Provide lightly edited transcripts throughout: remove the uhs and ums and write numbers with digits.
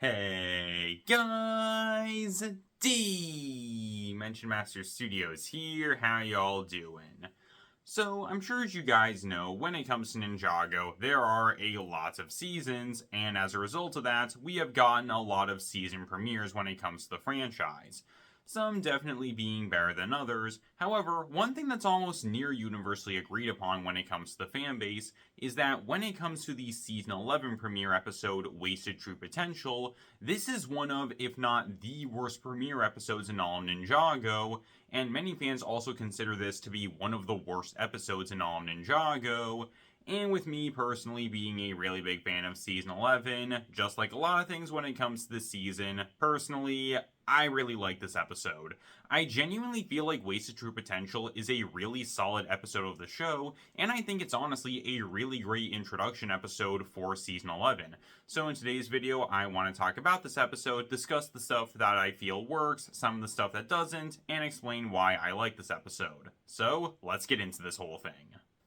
Hey guys, Dimension Master Studios here, how y'all doing? So, I'm sure as you guys know, when it comes to Ninjago, there are a lot of seasons, and as a result of that, we have gotten a lot of season premieres when it comes to the franchise. Some definitely being better than others. However, one thing that's almost near universally agreed upon when it comes to the fanbase is that when it comes to the season 11 premiere episode, Wasted True Potential, this is one of, if not the worst premiere episodes in all of Ninjago, and many fans also consider this to be one of the worst episodes in all of Ninjago. And with me personally being a really big fan of season 11, just like a lot of things when it comes to this season, personally, I really like this episode. I genuinely feel like Wasted True Potential is a really solid episode of the show, and I think it's honestly a really great introduction episode for season 11. So in today's video, I want to talk about this episode, discuss the stuff that I feel works, some of the stuff that doesn't, and explain why I like this episode. So, let's get into this whole thing.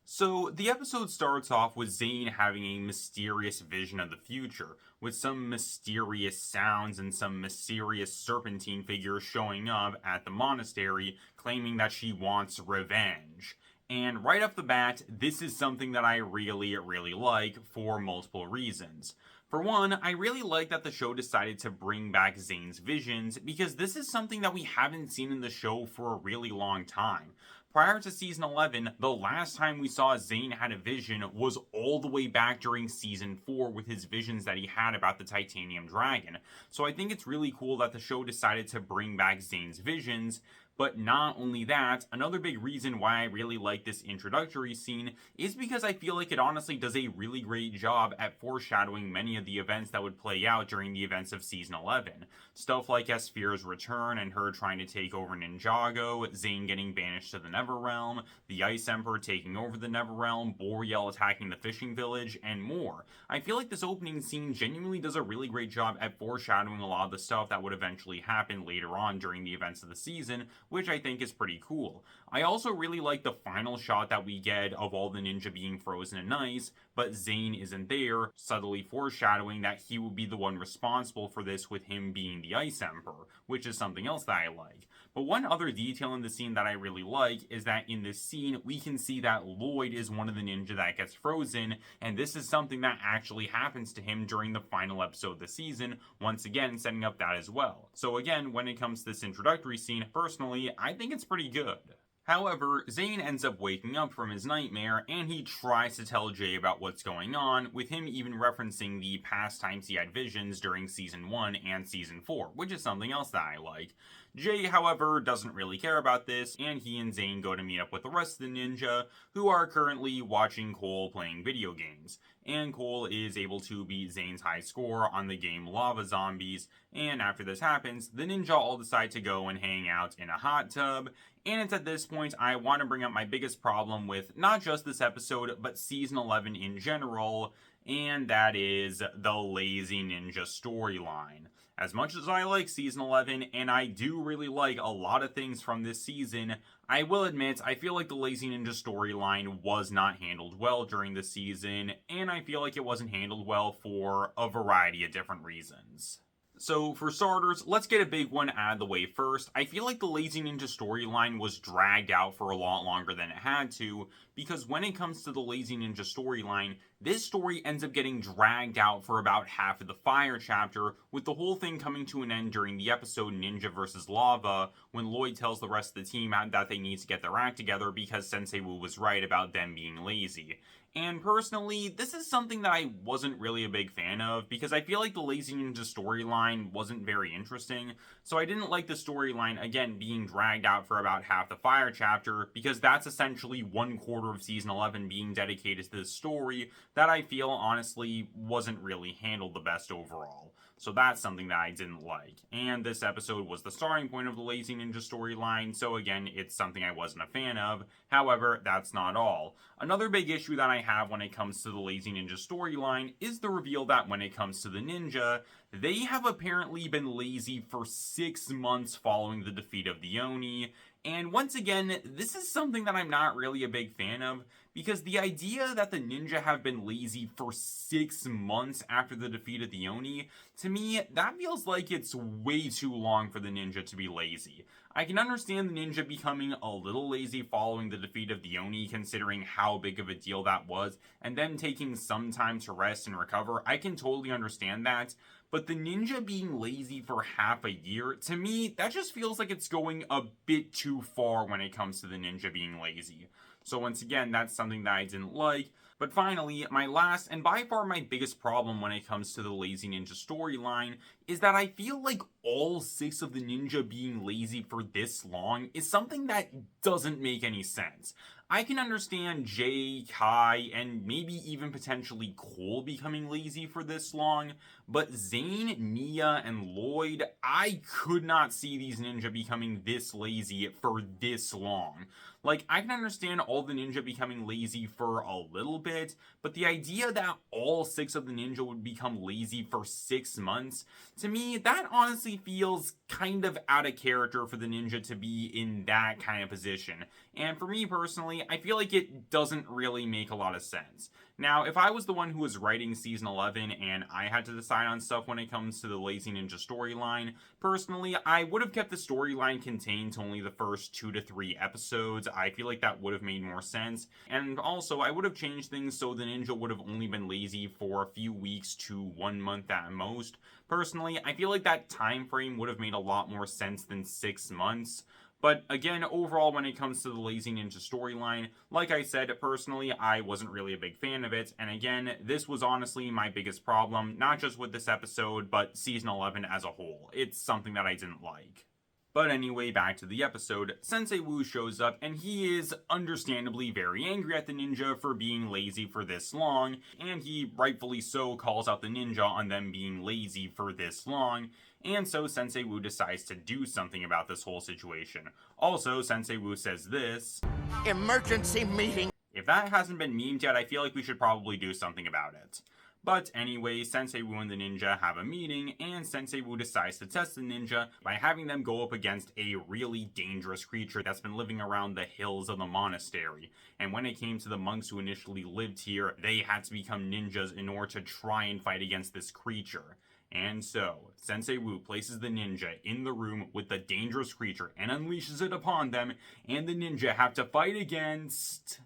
So, the episode starts off with Zane having a mysterious vision of the future, with some mysterious sounds and some mysterious serpentine figure showing up at the monastery, claiming that she wants revenge. And right off the bat, this is something that I really like for multiple reasons. For one, I really like that the show decided to bring back Zane's visions, because this is something that we haven't seen in the show for a really long time. Prior to season 11, the last time we saw Zane had a vision was all the way back during season 4 with his visions that he had about the Titanium Dragon. So I think it's really cool that the show decided to bring back Zane's visions. But not only that, another big reason why I really like this introductory scene is because I feel like it honestly does a really great job at foreshadowing many of the events that would play out during the events of season 11. Stuff like Esphere's return and her trying to take over Ninjago, Zane getting banished to the Neverrealm, the Ice Emperor taking over the Neverrealm, Boreal attacking the fishing village, and more. I feel like this opening scene genuinely does a really great job at foreshadowing a lot of the stuff that would eventually happen later on during the events of the season, which I think is pretty cool. I also really like the final shot that we get of all the ninja being frozen in ice, but Zane isn't there, subtly foreshadowing that he will be the one responsible for this with him being the Ice Emperor, which is something else that I like. But one other detail in the scene that I really like is that in this scene, we can see that Lloyd is one of the ninja that gets frozen, and this is something that actually happens to him during the final episode of the season, once again setting up that as well. So again, when it comes to this introductory scene, personally, I think it's pretty good. However, Zane ends up waking up from his nightmare, and he tries to tell Jay about what's going on, with him even referencing the past times he had visions during Season 1 and Season 4, which is something else that I like. Jay, however, doesn't really care about this, and he and Zane go to meet up with the rest of the ninja, who are currently watching Cole playing video games. And Cole is able to beat Zane's high score on the game Lava Zombies, and after this happens, the ninja all decide to go and hang out in a hot tub. And it's at this point I want to bring up my biggest problem with not just this episode, but season 11 in general, and that is the lazy ninja storyline. As much as I like season 11, and I do really like a lot of things from this season, I will admit I feel like the lazy ninja storyline was not handled well during the season, and I feel like it wasn't handled well for a variety of different reasons. So, for starters, let's get a big one out of the way first. I feel like the Lazy Ninja storyline was dragged out for a lot longer than it had to, because when it comes to the Lazy Ninja storyline, this story ends up getting dragged out for about half of the Fire chapter, with the whole thing coming to an end during the episode Ninja vs. Lava, when Lloyd tells the rest of the team that they need to get their act together because Sensei Wu was right about them being lazy. And personally, this is something that I wasn't really a big fan of, because I feel like the Lazy Ninja storyline wasn't very interesting, so I didn't like the storyline, again, being dragged out for about half the Fire chapter, because that's essentially 1/4 of Season 11 being dedicated to this story that I feel, honestly, wasn't really handled the best overall. So that's something that I didn't like. And this episode was the starting point of the Lazy Ninja storyline, so again, it's something I wasn't a fan of. However, that's not all. Another big issue that I have when it comes to the Lazy Ninja storyline is the reveal that when it comes to the ninja, they have apparently been lazy for 6 months following the defeat of the Oni. And once again, this is something that I'm not really a big fan of, because the idea that the ninja have been lazy for 6 months after the defeat of the Oni, to me, that feels like it's way too long for the ninja to be lazy. I can understand the ninja becoming a little lazy following the defeat of the Oni, considering how big of a deal that was, and then taking some time to rest and recover. I can totally understand that. But the ninja being lazy for half a year, to me, that just feels like it's going a bit too far when it comes to the ninja being lazy. So once again, that's something that I didn't like. But finally, my last and by far my biggest problem when it comes to the lazy ninja storyline is that I feel like all 6 of the ninja being lazy for this long is something that doesn't make any sense. I can understand Jay, Kai, and maybe even potentially Cole becoming lazy for this long, but Zane, Nia, and Lloyd, I could not see these ninja becoming this lazy for this long. Like, I can understand all the ninja becoming lazy for a little bit, but the idea that all 6 of the ninja would become lazy for 6 months, to me, that honestly feels kind of out of character for the ninja to be in that kind of position. And for me personally, I feel like it doesn't really make a lot of sense. Now, if I was the one who was writing Season 11 and I had to decide on stuff when it comes to the Lazy Ninja storyline, personally, I would have kept the storyline contained to only the first 2 to 3 episodes. I feel like that would have made more sense. And also, I would have changed things so the ninja would have only been lazy for a few weeks to 1 month at most. Personally, I feel like that time frame would have made a lot more sense than 6 months. But again, overall, when it comes to the Lazy Ninja storyline, like I said, personally, I wasn't really a big fan of it. And again, this was honestly my biggest problem, not just with this episode, but Season 11 as a whole. It's something that I didn't like. But anyway, back to the episode. Sensei Wu shows up, and he is understandably very angry at the ninja for being lazy for this long, and he rightfully so calls out the ninja on them being lazy for this long. And so Sensei Wu decides to do something about this whole situation. Also, Sensei Wu says this: "Emergency meeting." If that hasn't been memed yet, I feel like we should probably do something about it. But anyway, Sensei Wu and the ninja have a meeting, and Sensei Wu decides to test the ninja by having them go up against a really dangerous creature that's been living around the hills of the monastery. And when it came to the monks who initially lived here, they had to become ninjas in order to try and fight against this creature. And so, Sensei Wu places the ninja in the room with the dangerous creature and unleashes it upon them, and the ninja have to fight against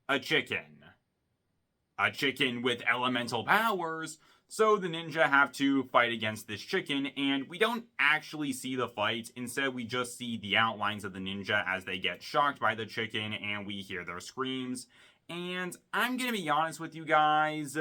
a chicken. A chicken with elemental powers. So the ninja have to fight against this chicken, and we don't actually see the fight. Instead, we just see the outlines of the ninja as they get shocked by the chicken, and we hear their screams. And I'm gonna be honest with you guys,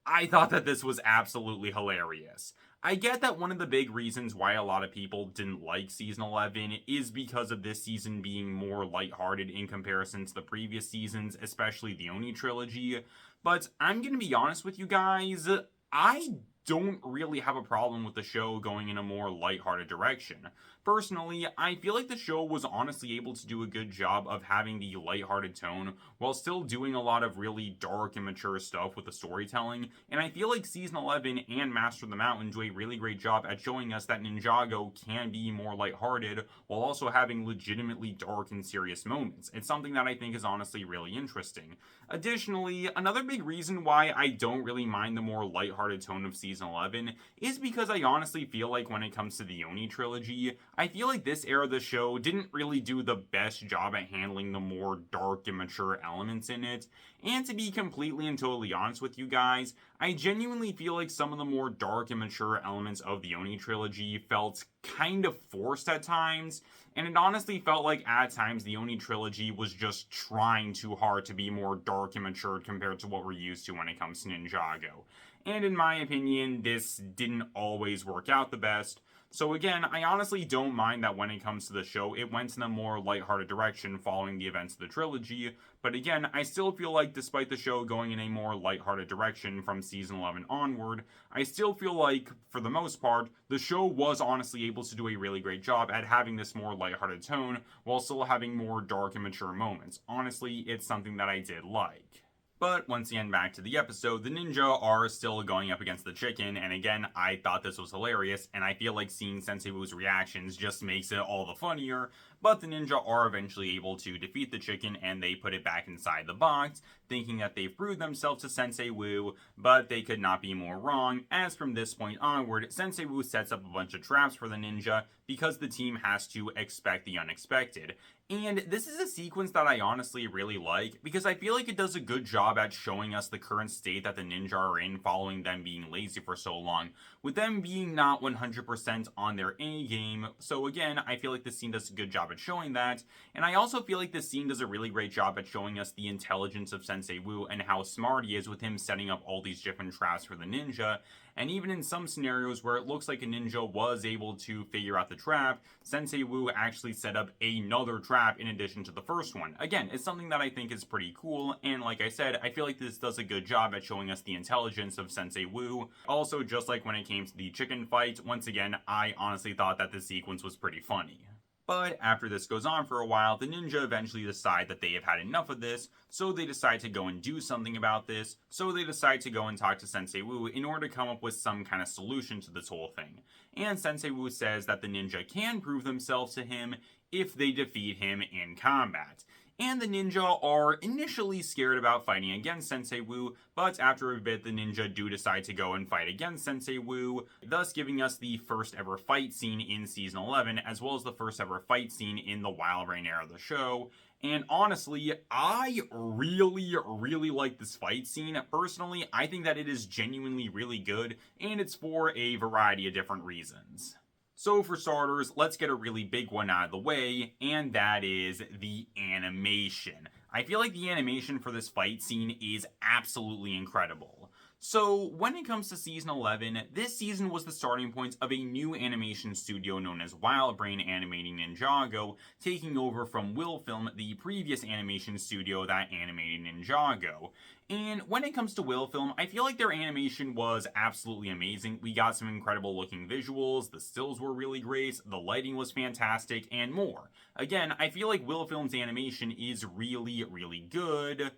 I thought that this was absolutely hilarious. I get that one of the big reasons why a lot of people didn't like Season 11 is because of this season being more lighthearted in comparison to the previous seasons, especially the Oni trilogy. But I'm gonna be honest with you guys, I don't really have a problem with the show going in a more lighthearted direction. Personally, I feel like the show was honestly able to do a good job of having the lighthearted tone while still doing a lot of really dark and mature stuff with the storytelling, and I feel like Season 11 and Master of the Mountain do a really great job at showing us that Ninjago can be more lighthearted while also having legitimately dark and serious moments. It's something that I think is honestly really interesting. Additionally, another big reason why I don't really mind the more lighthearted tone of Season 11 is because I honestly feel like when it comes to the Oni trilogy, I feel like this era of the show didn't really do the best job at handling the more dark and mature elements in it. And to be completely and totally honest with you guys, I genuinely feel like some of the more dark and mature elements of the Oni trilogy felt kind of forced at times, and it honestly felt like at times the Oni trilogy was just trying too hard to be more dark and mature compared to what we're used to when it comes to Ninjago. And in my opinion, this didn't always work out the best. So again, I honestly don't mind that when it comes to the show, it went in a more lighthearted direction following the events of the trilogy, but again, I still feel like despite the show going in a more lighthearted direction from Season 11 onward, I still feel like, for the most part, the show was honestly able to do a really great job at having this more lighthearted tone, while still having more dark and mature moments. Honestly, it's something that I did like. But once again, back to the episode, the ninja are still going up against the chicken, and again, I thought this was hilarious, and I feel like seeing Sensei Wu's reactions just makes it all the funnier. but the ninja are eventually able to defeat the chicken and they put it back inside the box, thinking that they've proved themselves to Sensei Wu, but they could not be more wrong, as from this point onward, Sensei Wu sets up a bunch of traps for the ninja because the team has to expect the unexpected. And this is a sequence that I honestly really like because I feel like it does a good job at showing us the current state that the ninja are in following them being lazy for so long, with them being not 100% on their A game. So again, I feel like this scene does a good job at showing that, and I also feel like this scene does a really great job at showing us the intelligence of Sensei Wu and how smart he is with him setting up all these different traps for the ninja. And even in some scenarios where it looks like a ninja was able to figure out the trap, Sensei Wu actually set up another trap in addition to the first one. Again, it's something that I think is pretty cool, and like I said, I feel like this does a good job at showing us the intelligence of Sensei Wu. Also, just like when it came to the chicken fight, once again, I honestly thought that this sequence was pretty funny. But after this goes on for a while, the ninja eventually decide that they have had enough of this, so they decide to go and do something about this, so they decide to go and talk to Sensei Wu in order to come up with some kind of solution to this whole thing. And Sensei Wu says that the ninja can prove themselves to him if they defeat him in combat. And the ninja are initially scared about fighting against Sensei Wu, but after a bit the ninja do decide to go and fight against Sensei Wu, thus giving us the first ever fight scene in Season 11, as well as the first ever fight scene in the Wild Rain era of the show. And honestly, I really like this fight scene. Personally, I think that it is genuinely really good, and it's for a variety of different reasons. So for starters, let's get a really big one out of the way, and that is the animation. I feel like the animation for this fight scene is absolutely incredible. So when it comes to Season 11, this season was the starting point of a new animation studio known as WildBrain Animating Ninjago, taking over from WillFilm, the previous animation studio that animated Ninjago. And when it comes to WillFilm, I feel like their animation was absolutely amazing. We got some incredible looking visuals, the stills were really great, the lighting was fantastic, and more. Again, I feel like WillFilm's animation is really good.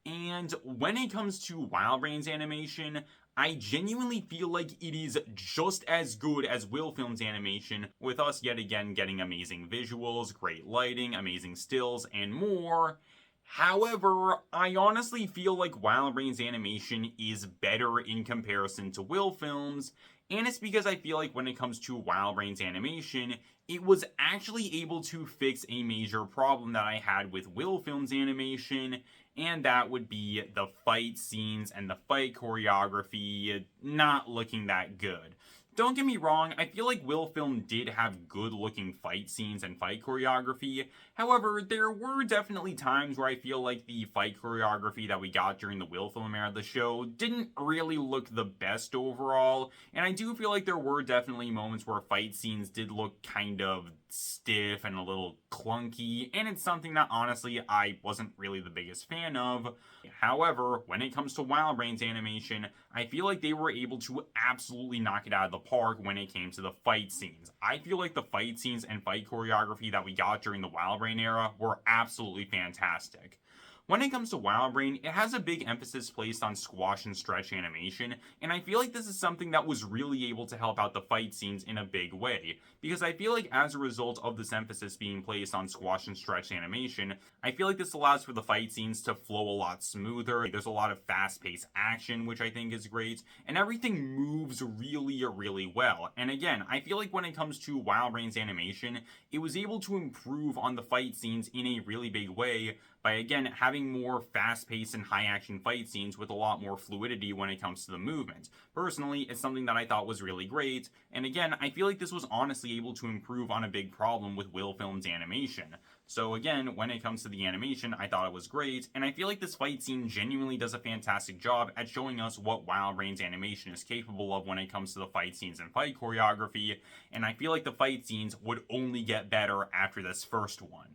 And when it comes to WildBrain's animation, I genuinely feel like it is just as good as WillFilm's animation, with us yet again getting amazing visuals, great lighting, amazing stills, and more. However, I honestly feel like WildBrain's animation is better in comparison to WillFilm's, and it's because I feel like when it comes to WildBrain's animation, it was actually able to fix a major problem that I had with WillFilm's animation, and that would be the fight scenes and the fight choreography not looking that good. Don't get me wrong, I feel like WillFilm did have good looking fight scenes and fight choreography. However, there were definitely times where I feel like the fight choreography that we got during the WillFilm era of the show didn't really look the best overall, and I do feel like there were definitely moments where fight scenes did look kind of stiff and a little clunky, and it's something that honestly I wasn't really the biggest fan of. However, when it comes to WildBrain's animation, I feel like they were able to absolutely knock it out of the park when it came to the fight scenes. I feel like the fight scenes and fight choreography that we got during the WildBrain era were absolutely fantastic. When it comes to WildBrain, it has a big emphasis placed on squash and stretch animation, and I feel like this is something that was really able to help out the fight scenes in a big way, because I feel like as a result of this emphasis being placed on squash and stretch animation, I feel like this allows for the fight scenes to flow a lot smoother. There's a lot of fast-paced action, which I think is great, and everything moves really well. And again, I feel like when it comes to WildBrain's animation, it was able to improve on the fight scenes in a really big way by, again, having more fast-paced and high-action fight scenes with a lot more fluidity when it comes to the movement. Personally, it's something that I thought was really great, and again, I feel like this was honestly able to improve on a big problem with WillFilm's animation. So again, when it comes to the animation, I thought it was great, and I feel like this fight scene genuinely does a fantastic job at showing us what WildBrain's animation is capable of when it comes to the fight scenes and fight choreography, and I feel like the fight scenes would only get better after this first one.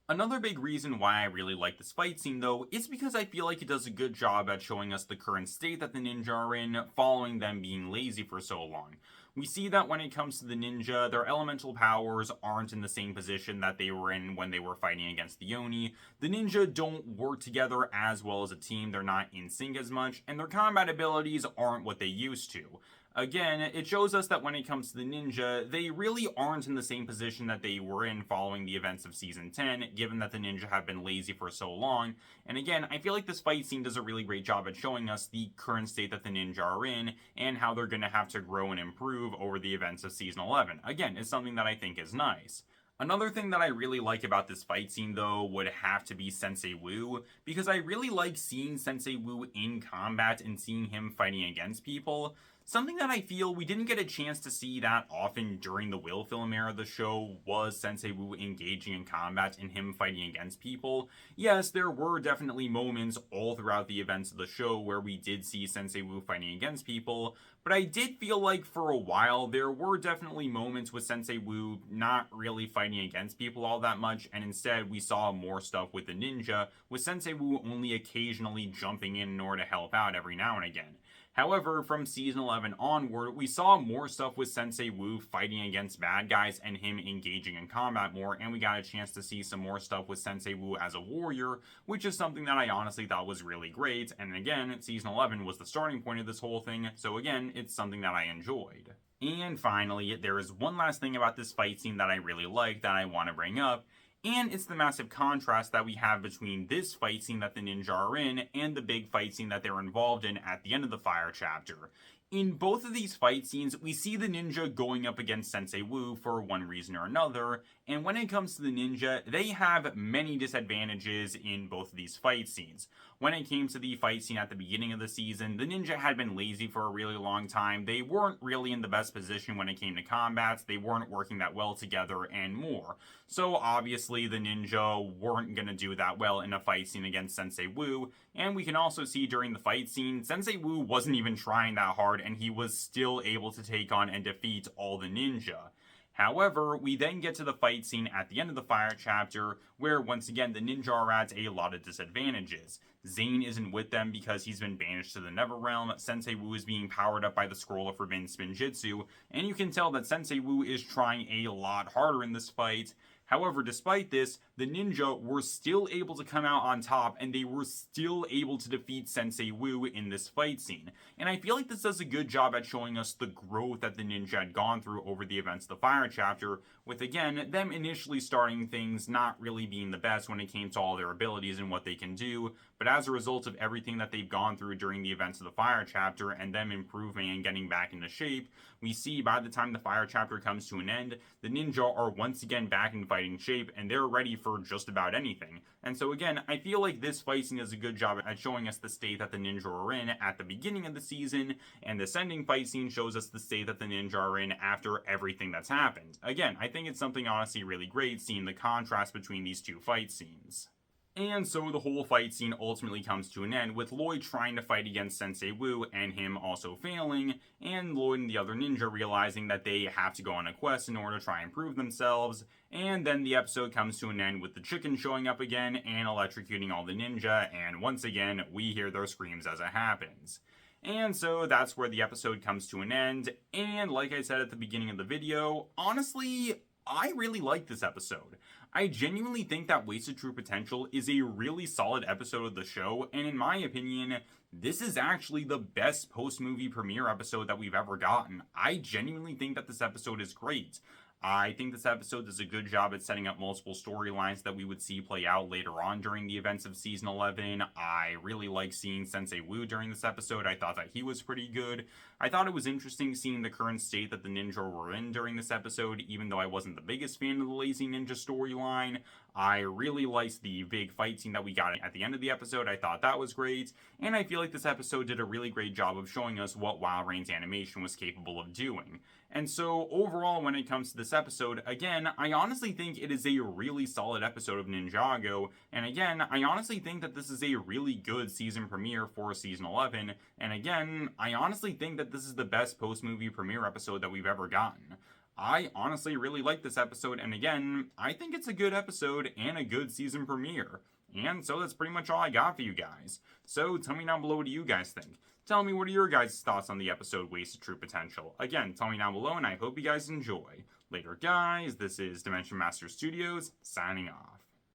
Another big reason why I really like this fight scene though is because I feel like it does a good job at showing us the current state that the ninja are in following them being lazy for so long. We see that when it comes to the ninja, their elemental powers aren't in the same position that they were in when they were fighting against the Oni. The ninja don't work together as well as a team, they're not in sync as much, and their combat abilities aren't what they used to. Again, it shows us that when it comes to the ninja, they really aren't in the same position that they were in following the events of Season 10, given that the ninja have been lazy for so long. And again, I feel like this fight scene does a really great job at showing us the current state that the ninja are in, and how they're going to have to grow and improve over the events of Season 11. Again, it's something that I think is nice. Another thing that I really like about this fight scene, though, would have to be Sensei Wu, because I really like seeing Sensei Wu in combat and seeing him fighting against people. Something that I feel we didn't get a chance to see that often during the Will film era of the show was Sensei Wu engaging in combat and him fighting against people. Yes, there were definitely moments all throughout the events of the show where we did see Sensei Wu fighting against people, but I did feel like for a while there were definitely moments with Sensei Wu not really fighting against people all that much, and instead we saw more stuff with the ninja, with Sensei Wu only occasionally jumping in order to help out every now and again. However, from Season 11 onward, we saw more stuff with Sensei Wu fighting against bad guys and him engaging in combat more, and we got a chance to see some more stuff with Sensei Wu as a warrior, which is something that I honestly thought was really great, and again, Season 11 was the starting point of this whole thing, so again, it's something that I enjoyed. And finally, there is one last thing about this fight scene that I really like that I want to bring up, and it's the massive contrast that we have between this fight scene that the ninja are in and the big fight scene that they're involved in at the end of the Fire chapter. In both of these fight scenes, we see the ninja going up against Sensei Wu for one reason or another, and when it comes to the ninja, they have many disadvantages in both of these fight scenes. When it came to the fight scene at the beginning of the season, the ninja had been lazy for a really long time, they weren't really in the best position when it came to combats, they weren't working that well together, and more. So obviously the ninja weren't going to do that well in a fight scene against Sensei Wu, and we can also see during the fight scene, Sensei Wu wasn't even trying that hard and he was still able to take on and defeat all the ninja. However, we then get to the fight scene at the end of the Fire chapter, where once again the ninja are at a lot of disadvantages. Zane isn't with them because he's been banished to the Neverrealm, Sensei Wu is being powered up by the Scroll of Forbidden Spinjitzu, and you can tell that Sensei Wu is trying a lot harder in this fight. However, despite this, the ninja were still able to come out on top, and they were still able to defeat Sensei Wu in this fight scene. And I feel like this does a good job at showing us the growth that the ninja had gone through over the events of the Fire chapter, with again, them initially starting things not really being the best when it came to all their abilities and what they can do, but as a result of everything that they've gone through during the events of the Fire chapter and them improving and getting back into shape, we see by the time the Fire chapter comes to an end, the ninja are once again back in fighting shape and they're ready for just about anything. And so again, I feel like this fight scene does a good job at showing us the state that the ninja are in at the beginning of the season, and this ending fight scene shows us the state that the ninja are in after everything that's happened. Again, I think it's something honestly really great seeing the contrast between these two fight scenes. And so the whole fight scene ultimately comes to an end, with Lloyd trying to fight against Sensei Wu and him also failing, and Lloyd and the other ninja realizing that they have to go on a quest in order to try and prove themselves, and then the episode comes to an end with the chicken showing up again and electrocuting all the ninja, and once again, we hear their screams as it happens. And so that's where the episode comes to an end, and like I said at the beginning of the video, honestly, I really like this episode. I genuinely think that Wasted True Potential is a really solid episode of the show, and in my opinion, this is actually the best post-movie premiere episode that we've ever gotten. I genuinely think that this episode is great. I think this episode does a good job at setting up multiple storylines that we would see play out later on during the events of Season 11. I really like seeing Sensei Wu during this episode. I thought that he was pretty good. I thought it was interesting seeing the current state that the ninja were in during this episode, even though I wasn't the biggest fan of the Lazy Ninja storyline. I really liked the big fight scene that we got at the end of the episode. I thought that was great, and I feel like this episode did a really great job of showing us what Wild Rain's animation was capable of doing. And so overall, when it comes to this episode, again, I honestly think it is a really solid episode of Ninjago, and again, I honestly think that this is a really good season premiere for Season 11, and again, I honestly think that this is the best post-movie premiere episode that we've ever gotten. I honestly really like this episode, and again, I think it's a good episode and a good season premiere. And so that's pretty much all I got for you guys. So tell me down below, what do you guys think? Tell me what are your guys' thoughts on the episode Wasted True Potential. Again, tell me down below, and I hope you guys enjoy. Later guys, this is Dimension Master Studios, signing off.